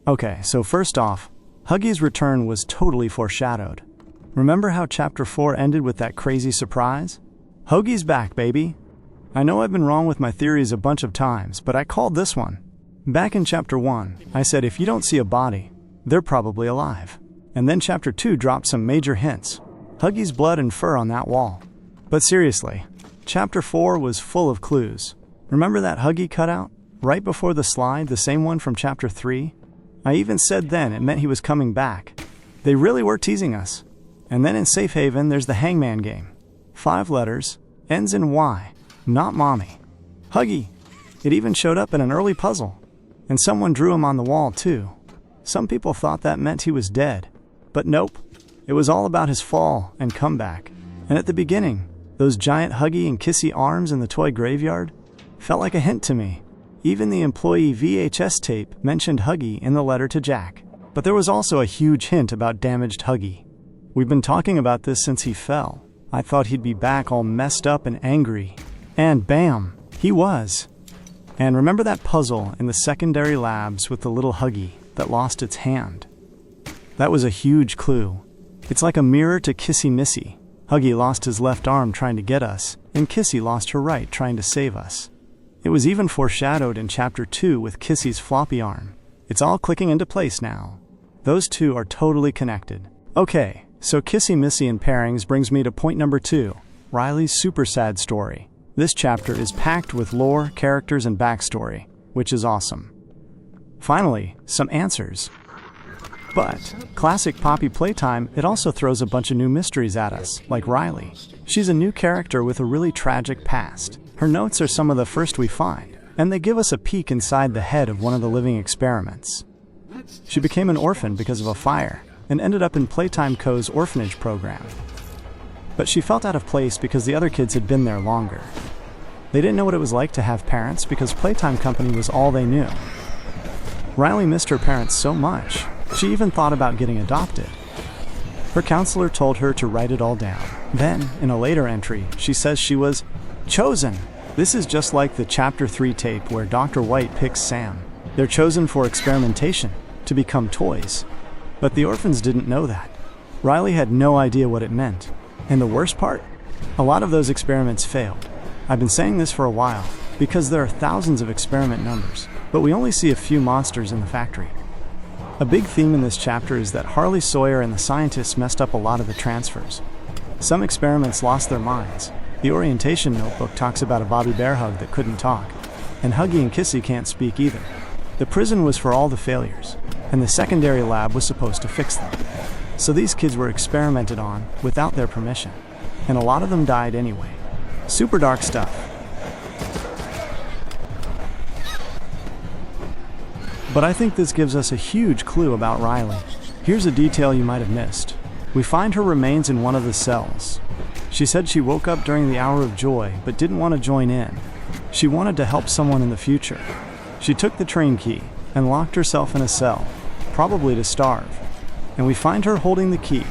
Okay, so first off, Huggy's return was totally foreshadowed. Remember how Chapter 4 ended with that crazy surprise? Huggy's back, baby! I know I've been wrong with my theories a bunch of times, but I called this one. Back in Chapter 1, I said if you don't see a body, they're probably alive. And then Chapter 2 dropped some major hints. Huggy's blood and fur on that wall. But seriously, Chapter 4 was full of clues. Remember that Huggy cutout? Right before the slide, the same one from Chapter 3? I even said then it meant he was coming back. They really were teasing us. And then in Safe Haven, there's the Hangman game. 5 letters, ends in Y, not mommy. Huggy! It even showed up in an early puzzle. And someone drew him on the wall too. Some people thought that meant he was dead. But nope. It was all about his fall and comeback. And at the beginning, those giant Huggy and Kissy arms in the toy graveyard felt like a hint to me. Even the employee VHS tape mentioned Huggy in the letter to Jack. But there was also a huge hint about damaged Huggy. We've been talking about this since he fell. I thought he'd be back all messed up and angry. And bam, he was. And remember that puzzle in the secondary labs with the little Huggy that lost its hand? That was a huge clue. It's like a mirror to Kissy Missy. Huggy lost his left arm trying to get us, and Kissy lost her right trying to save us. It was even foreshadowed in Chapter 2 with Kissy's floppy arm. It's all clicking into place now. Those two are totally connected. Okay, so Kissy Missy and pairings brings me to point number 2, Riley's super sad story. This chapter is packed with lore, characters, and backstory, which is awesome. Finally, some answers. But, classic Poppy Playtime, it also throws a bunch of new mysteries at us, like Riley. She's a new character with a really tragic past. Her notes are some of the first we find, and they give us a peek inside the head of one of the living experiments. She became an orphan because of a fire, and ended up in Playtime Co.'s orphanage program. But she felt out of place because the other kids had been there longer. They didn't know what it was like to have parents because Playtime Company was all they knew. Riley missed her parents so much, she even thought about getting adopted. Her counselor told her to write it all down. Then, in a later entry, she says she was chosen. This is just like the Chapter 3 tape where Dr. White picks Sam. They're chosen for experimentation, to become toys. But the orphans didn't know that. Riley had no idea what it meant. And the worst part? A lot of those experiments failed. I've been saying this for a while, because there are thousands of experiment numbers, but we only see a few monsters in the factory. A big theme in this chapter is that Harley Sawyer and the scientists messed up a lot of the transfers. Some experiments lost their minds. The orientation notebook talks about a Bobby Bear hug that couldn't talk, and Huggy and Kissy can't speak either. The prison was for all the failures, and the secondary lab was supposed to fix them. So these kids were experimented on without their permission, and a lot of them died anyway. Super dark stuff. But I think this gives us a huge clue about Riley. Here's a detail you might have missed. We find her remains in one of the cells. She said she woke up during the hour of joy, but didn't want to join in. She wanted to help someone in the future. She took the train key and locked herself in a cell, probably to starve. And we find her holding the key.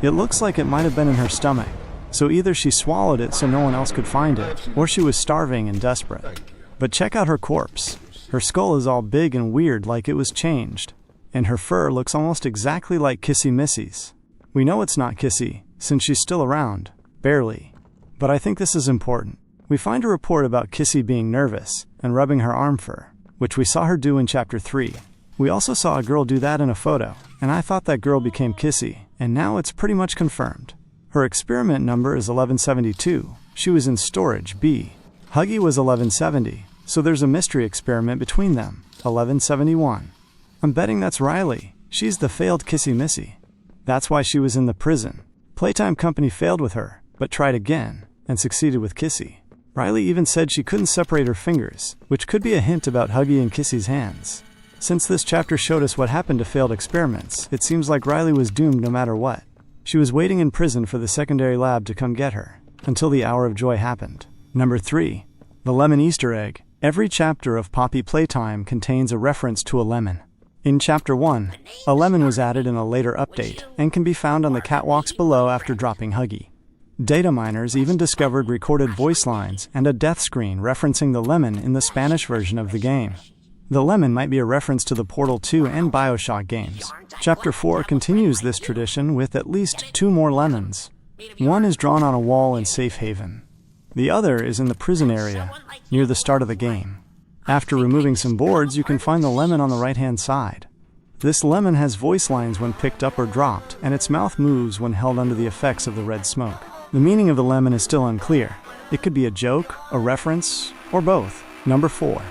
It looks like it might have been in her stomach, so either she swallowed it so no one else could find it, or she was starving and desperate. But check out her corpse. Her skull is all big and weird like it was changed, and her fur looks almost exactly like Kissy Missy's. We know it's not Kissy, since she's still around. Barely. But I think this is important. We find a report about Kissy being nervous and rubbing her arm fur, which we saw her do in Chapter 3. We also saw a girl do that in a photo, and I thought that girl became Kissy, and now it's pretty much confirmed. Her experiment number is 1172. She was in storage B. Huggy was 1170, so there's a mystery experiment between them, 1171. I'm betting that's Riley. She's the failed Kissy Missy. That's why she was in the prison. Playtime Company failed with her, but tried again, and succeeded with Kissy. Riley even said she couldn't separate her fingers, which could be a hint about Huggy and Kissy's hands. Since this chapter showed us what happened to failed experiments, it seems like Riley was doomed no matter what. She was waiting in prison for the secondary lab to come get her, until the hour of joy happened. Number 3. The lemon Easter egg. Every chapter of Poppy Playtime contains a reference to a lemon. In Chapter 1, a lemon was added in a later update, and can be found on the catwalks below after dropping Huggy. Data miners even discovered recorded voice lines and a death screen referencing the lemon in the Spanish version of the game. The lemon might be a reference to the Portal 2 and BioShock games. Chapter 4 continues this tradition with at least 2 more lemons. One is drawn on a wall in Safe Haven. The other is in the prison area, near the start of the game. After removing some boards, you can find the lemon on the right-hand side. This lemon has voice lines when picked up or dropped, and its mouth moves when held under the effects of the red smoke. The meaning of the lemon is still unclear. It could be a joke, a reference, or both. Number 4.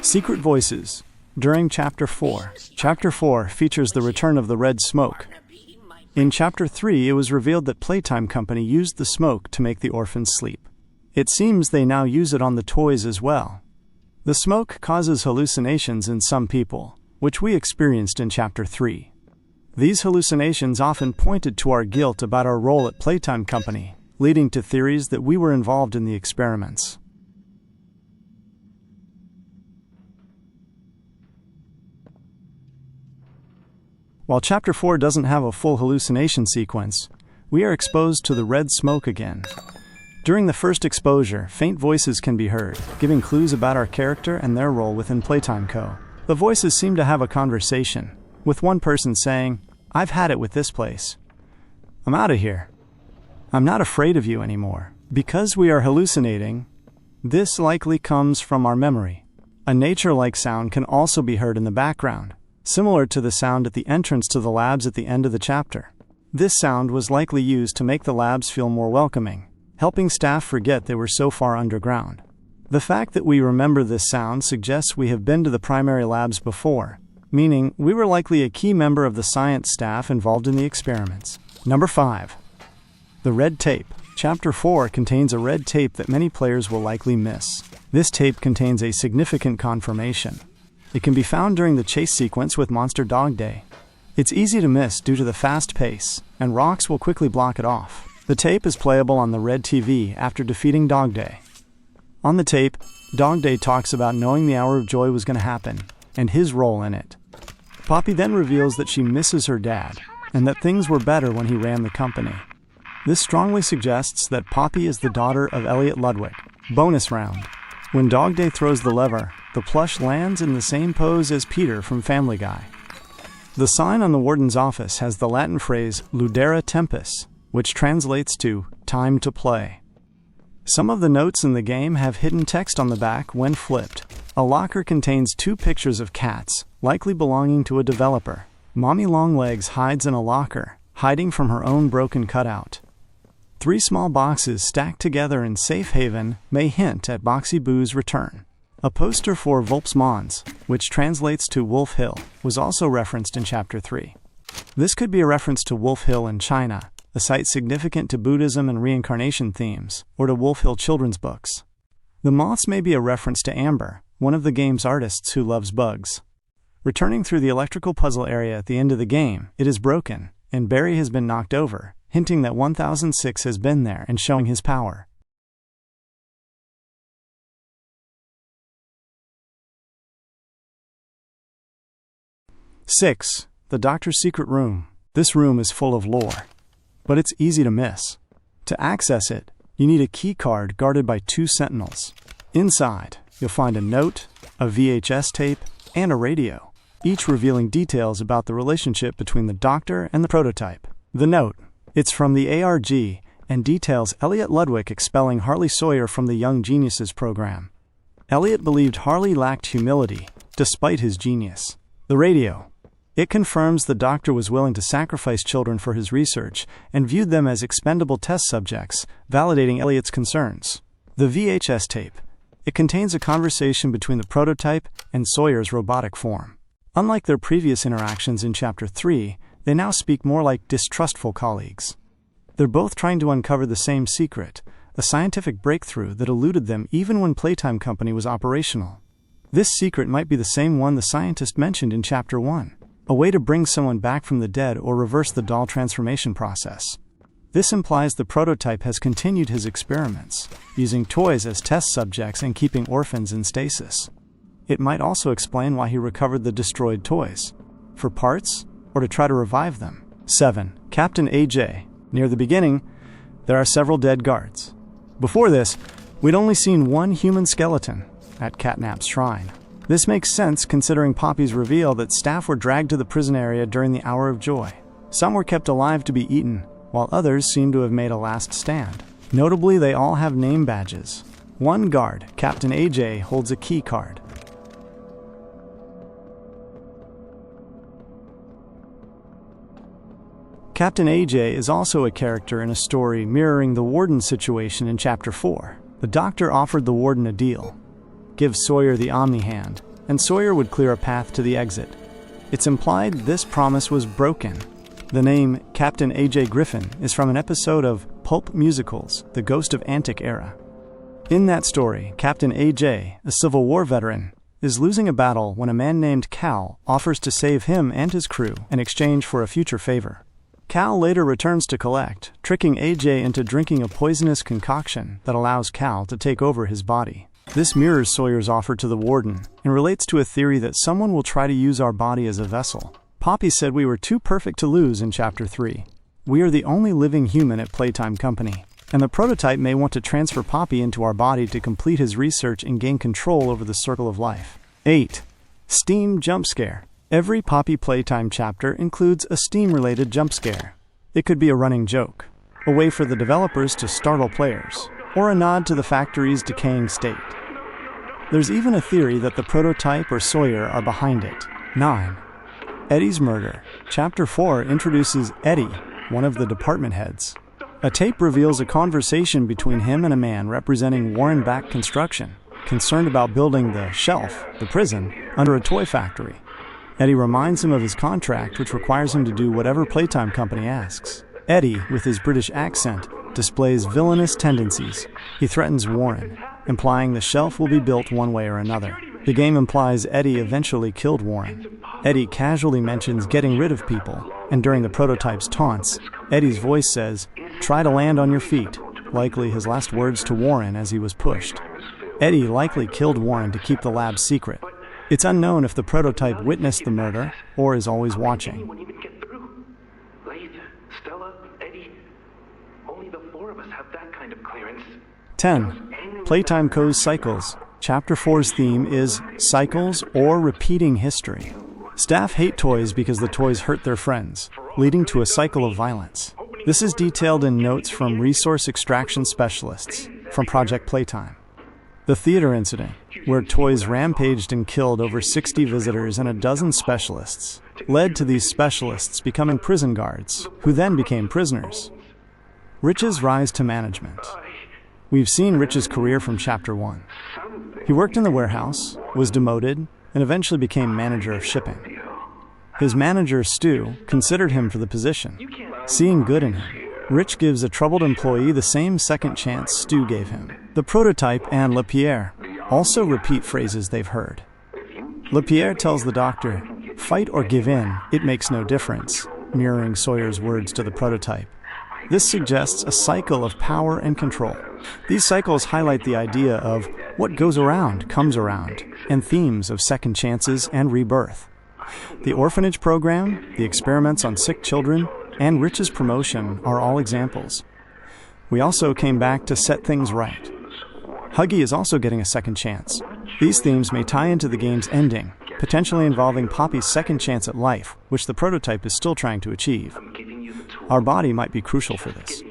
Secret voices. During Chapter 4. Chapter 4 features the return of the red smoke. In Chapter 3, it was revealed that Playtime Company used the smoke to make the orphans sleep. It seems they now use it on the toys as well. The smoke causes hallucinations in some people, which we experienced in Chapter 3. These hallucinations often pointed to our guilt about our role at Playtime Company, leading to theories that we were involved in the experiments. While Chapter 4 doesn't have a full hallucination sequence, we are exposed to the red smoke again. During the first exposure, faint voices can be heard, giving clues about our character and their role within Playtime Co. The voices seem to have a conversation, with one person saying, "I've had it with this place. I'm out of here. I'm not afraid of you anymore." Because we are hallucinating, this likely comes from our memory. A nature-like sound can also be heard in the background, similar to the sound at the entrance to the labs at the end of the chapter. This sound was likely used to make the labs feel more welcoming, helping staff forget they were so far underground. The fact that we remember this sound suggests we have been to the primary labs before, meaning we were likely a key member of the science staff involved in the experiments. Number 5. The red tape. Chapter 4 contains a red tape that many players will likely miss. This tape contains a significant confirmation. It can be found during the chase sequence with Monster Dog Day. It's easy to miss due to the fast pace, and rocks will quickly block it off. The tape is playable on the red TV after defeating Dog Day. On the tape, Dog Day talks about knowing the hour of joy was going to happen, and his role in it. Poppy then reveals that she misses her dad, and that things were better when he ran the company. This strongly suggests that Poppy is the daughter of Elliot Ludwig. Bonus round. When Dog Day throws the lever, the plush lands in the same pose as Peter from Family Guy. The sign on the warden's office has the Latin phrase Ludera Tempus, which translates to time to play. Some of the notes in the game have hidden text on the back when flipped. A locker contains 2 pictures of cats, likely belonging to a developer. Mommy Longlegs hides in a locker, hiding from her own broken cutout. 3 small boxes stacked together in Safe Haven may hint at Boxy Boo's return. A poster for Volps Mons, which translates to Wolf Hill, was also referenced in Chapter 3. This could be a reference to Wolf Hill in China, a site significant to Buddhism and reincarnation themes, or to Wolf Hill children's books. The moths may be a reference to Amber, one of the game's artists who loves bugs. Returning through the electrical puzzle area at the end of the game, it is broken, and Barry has been knocked over, hinting that 1006 has been there and showing his power. Six. The Doctor's Secret Room. This room is full of lore, but it's easy to miss. To access it, you need a key card guarded by 2 sentinels. Inside, you'll find a note, a VHS tape, and a radio, each revealing details about the relationship between the Doctor and the prototype. The note, it's from the ARG, and details Elliot Ludwig expelling Harley Sawyer from the Young Geniuses program. Elliot believed Harley lacked humility, despite his genius. The radio. It confirms the Doctor was willing to sacrifice children for his research and viewed them as expendable test subjects, validating Elliot's concerns. The VHS tape. It contains a conversation between the prototype and Sawyer's robotic form. Unlike their previous interactions in Chapter 3, they now speak more like distrustful colleagues. They're both trying to uncover the same secret, a scientific breakthrough that eluded them even when Playtime Company was operational. This secret might be the same one the scientist mentioned in Chapter 1. A way to bring someone back from the dead or reverse the doll transformation process. This implies the prototype has continued his experiments, using toys as test subjects and keeping orphans in stasis. It might also explain why he recovered the destroyed toys. For parts, or to try to revive them. 7. Captain AJ. Near the beginning, there are several dead guards. Before this, we'd only seen one human skeleton at Catnap's shrine. This makes sense considering Poppy's reveal that staff were dragged to the prison area during the hour of joy. Some were kept alive to be eaten, while others seem to have made a last stand. Notably, they all have name badges. One guard, Captain AJ, holds a key card. Captain AJ is also a character in a story mirroring the warden situation in Chapter 4. The doctor offered the warden a deal. Give Sawyer the Omni Hand, and Sawyer would clear a path to the exit. It's implied this promise was broken. The name Captain AJ Griffin is from an episode of Pulp Musicals, The Ghost of Antic Era. In that story, Captain AJ, a Civil War veteran, is losing a battle when a man named Cal offers to save him and his crew in exchange for a future favor. Cal later returns to collect, tricking AJ into drinking a poisonous concoction that allows Cal to take over his body. This mirrors Sawyer's offer to the warden and relates to a theory that someone will try to use our body as a vessel. Poppy said we were too perfect to lose in Chapter 3. We are the only living human at Playtime Company, and the prototype may want to transfer Poppy into our body to complete his research and gain control over the circle of life. 8. Steam Jump Scare. Every Poppy Playtime chapter includes a Steam-related jump scare. It could be a running joke, a way for the developers to startle players, or a nod to the factory's decaying state. There's even a theory that the prototype or Sawyer are behind it. 9. Eddie's Murder. Chapter 4 introduces Eddie, one of the department heads. A tape reveals a conversation between him and a man representing Warren Back Construction, concerned about building the shelf, the prison, under a toy factory. Eddie reminds him of his contract, which requires him to do whatever Playtime Company asks. Eddie, with his British accent, displays villainous tendencies. He threatens Warren, implying the shelf will be built one way or another. The game implies Eddie eventually killed Warren. Eddie casually mentions getting rid of people, and during the prototype's taunts, Eddie's voice says, "Try to land on your feet," likely his last words to Warren as he was pushed. Eddie likely killed Warren to keep the lab secret. It's unknown if the prototype witnessed the murder or is always watching. 10. Playtime Co.'s Cycles. Chapter 4's theme is cycles or repeating history. Staff hate toys because the toys hurt their friends, leading to a cycle of violence. This is detailed in notes from resource extraction specialists from Project Playtime. The theater incident, where toys rampaged and killed over 60 visitors and a dozen specialists, led to these specialists becoming prison guards, who then became prisoners. Rich's rise to management. We've seen Rich's career from Chapter 1. He worked in the warehouse, was demoted, and eventually became manager of shipping. His manager, Stu, considered him for the position. Seeing good in him, Rich gives a troubled employee the same second chance Stu gave him. The prototype and LePierre also repeat phrases they've heard. LePierre tells the doctor, "Fight or give in, it makes no difference," mirroring Sawyer's words to the prototype. This suggests a cycle of power and control. These cycles highlight the idea of what goes around comes around, and themes of second chances and rebirth. The orphanage program, the experiments on sick children, and Rich's promotion are all examples. We also came back to set things right. Huggy is also getting a second chance. These themes may tie into the game's ending, potentially involving Poppy's second chance at life, which the prototype is still trying to achieve. Our body might be crucial for this.